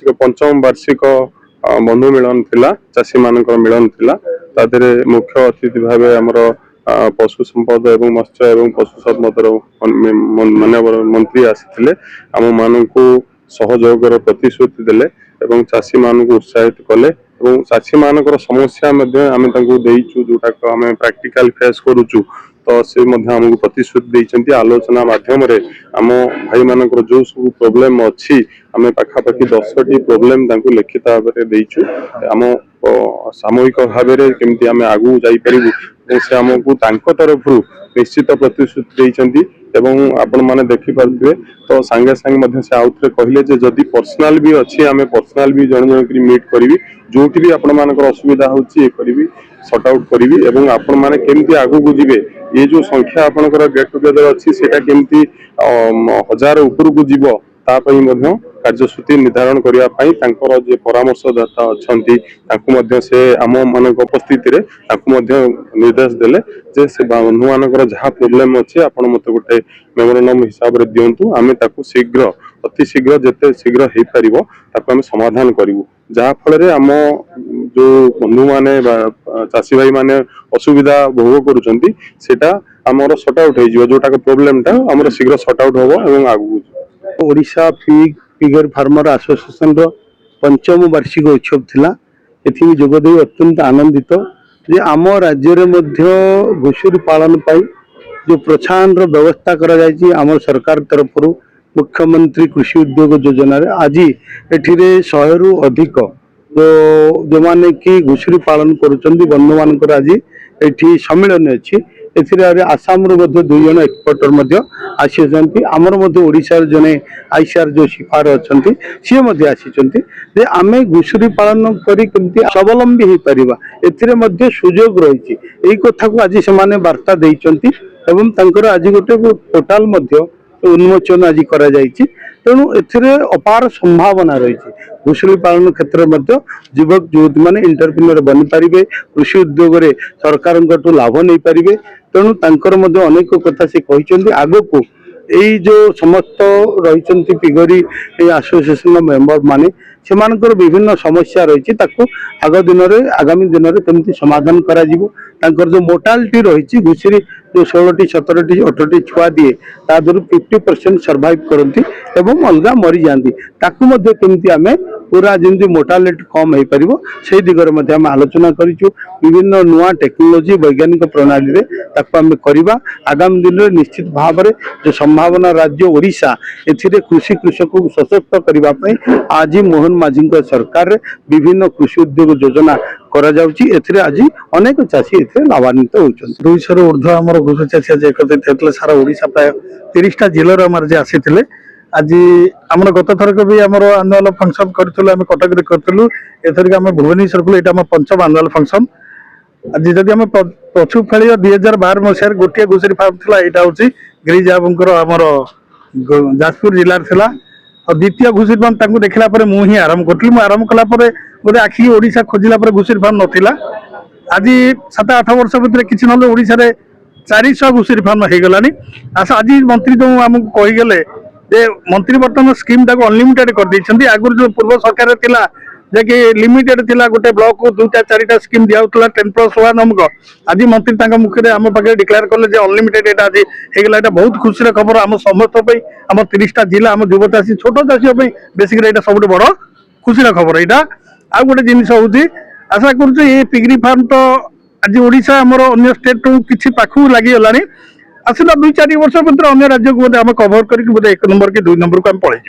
पंचम वार्षिक बंधु मिलन थिला चाषी मानकर मिलन थिला तादरे मुख्य अतिथि भाव आमर पशु संपद एवं मत्स्य एवं पशु संपद माननीय मंत्री आसी आम मानू सहयोगर प्रतिश्रुति देले एवं चाषी मानक उत्साहित कले चाषी मानकर समस्या आम जोटा आम प्रैक्टिकल फेस करूचु तो से आमको प्रतिश्रुति देइछन्ती आलोचना माध्यम आम भाई मानकर जो सब प्रोब्लेम अच्छी आम पाखापाखि 10टी प्रोब्लेम लिखित भाव में देइछु आम सामूहिक भाव में केमती आम आगू जाइपर से आमको तरफ निश्चित प्रतिश्रुति देइछन्ती एवं आपण माने देखि पारथिबे तो संगे संगे से आउथरे कहले जे जदी पर्सनल भी अछि आमे पर्सनल भी जण जण करी मीट करिवि जोटी भी आपण मानकर असुविधा होछि ए करिवि सॉर्ट आउट करिवि एवं आपण माने केमती आगु को जिवे ये जो संख्या आपनकर गेट टुगेदर अछि सेटा केमती 1000 ऊपर को जिवो तापई मध्य कार्यसूची निर्धारण करिया पई तांकर जे परामर्शदाता अछंती ताकू मध्य से आम मानक उपस्थिति रे ताकू मध्य निर्देश देले जे से बंधु मानकर जहा प्रॉब्लम अछि आपण मते गोटे मेमोरेंडम हिसाब रे दियंतु आमे ताकू शीघ्र अति शीघ्र जते शीघ्र हे परिबो ताकू आमे समाधान करिवु जहा फल रे आम जो बंधु माने चाषी भाई माने असुविधा भोग करूछंती सेटा हमर सॉर्ट आउट हे जिवो जोटा के प्रॉब्लम ता हमर शीघ्र सॉर्ट आउट होबो एवं आगु ओडिशा फिगर फार्मर एसोसिएशन पंचम वार्षिक उत्सव थिला एथि जोगदे अत्यंत आनंदित जे आम राज्य रे मध्य घुषुरी पालन पाई जो प्रोत्साहन व्यवस्था करा जायछि आम सरकार तरफ मुख्यमंत्री कृषि उद्योग योजना रे आज एठिरे 100 रु अधिक जो माने कि घुषुरी पालन करूचंदी बंधु मानकर आज एठी सम्मेलन अछि एथिरे आसाम रो मध्य 2 जन एक्सपर्टर मध्य आसी आमर मध्य ओडिशा जने आईसीआर जो सिफार अछंती सी मध्य आसीचंती जे आमे घुषुरी पालन करी केमती स्वावलंबी हे परिबा एथिरे मध्य सुयोग रहिछि एई कथा को आज से माने वार्ता देइचंती एवं तांकर आज गोटे पोर्टल मध्य उन्मोचन आज करा जायछि तेणु एथिरे अपार संभावना रही घुषुरी पालन क्षेत्र में युवक युवती मैंने इंटरप्रेन्योर बनी पारे कृषि उद्योग रे सरकार लाभ नहीं पारे तेणु तांकर मध्य अनेक कथा से कहते आग को यही जो समस्त रही पिगरी एसोसिएशन मेंबर माने सेमानकर विभिन्न समस्या रही आग दिन आगामी दिन में केमती समाधान करा तांकर जो मोर्टालिटी रही घुषुरी जो 16टी 17टी 18टी छुआ दिए तादर 50% सर्वाइव करती एवं अलग मरी जाती ताकू मध्य केमती आमे पूरा जमी मोर्टालिटी कम हो पार से दिगरे मध्य आम आलोचना करिछु विभिन्न नुआ टेक्नोलोजी वैज्ञानिक प्रणाली रे ताकू आमे करिबा आगामी दिन में निश्चित भाव में जो संभावना राज्य ओडिशा एथिरे कृषि कृषक को सशक्त करबा पई आज मोहन माझी सरकार रे विभिन्न कृषि उद्योग योजना करा जाउची एथिरे आज अनेक चाषी एथिरे लाभान्वित होउछन 200 रु ऊर्ध्व हमर घुषुरी चाषी आज एकत्रित हेतले सारा ओडिशा प्राय 30टा जिल्ला हमर जे आसीथिले आज आम गत थरक भी आम आनुआल फंक्शन करूँ आम कटक करूँ एथरिक आम भुवनेश्वर को यहाँ पंचम आनुआल फंक्शन आज जदि आम पछु फेल 2012 मसीह गोटे घुषुरी फार्म था यहाँ हूँ गिरिजा बाबूर आमर जाजपुर जिले था और द्वितीय घुषुरी फार्म देखला मुझे आरंभ करी आरंभ कलापर गोटे आखिक ओडिशा खोजिला घुषुरी फार्म नाला आज 7-8 वर्ष भितर किसी ना ओडिशा 400 घुषुरी फार्म हो गलानी आज मंत्री जो आमको कहीगले जे मंत्री बर्तमान स्कीम टाक अनलिमिटेड कर देइछन्ती आगुर जो पूर्व सरकार थिला जे कि लिमिटेड थिला गोटे ब्लॉक को 2-4टा स्कीम दियाउतला 10+1 हमको आज मंत्री तांका मुख रे हम पाके डिक्लेयर करले जे अनलिमिटेड एटा आज हेगला एटा बहुत खुशी रे खबर हम समस्त पई हम 30टा जिला हम युवा चाषी छोट चाषी पई बेसिकली एटा सबुठ बड़ खुशी रे खबर एटा आ गोटे जिनिस होउची आशा करू ये पिगरी फार्म तो आज ओडिशा हमर अन्य स्टेट टू किछि पाखु लागि गलानी आसला 2-4 वर्ष भर अन्य राज्य को कभर करके 1 नंबर के 2 नंबर को हम पळै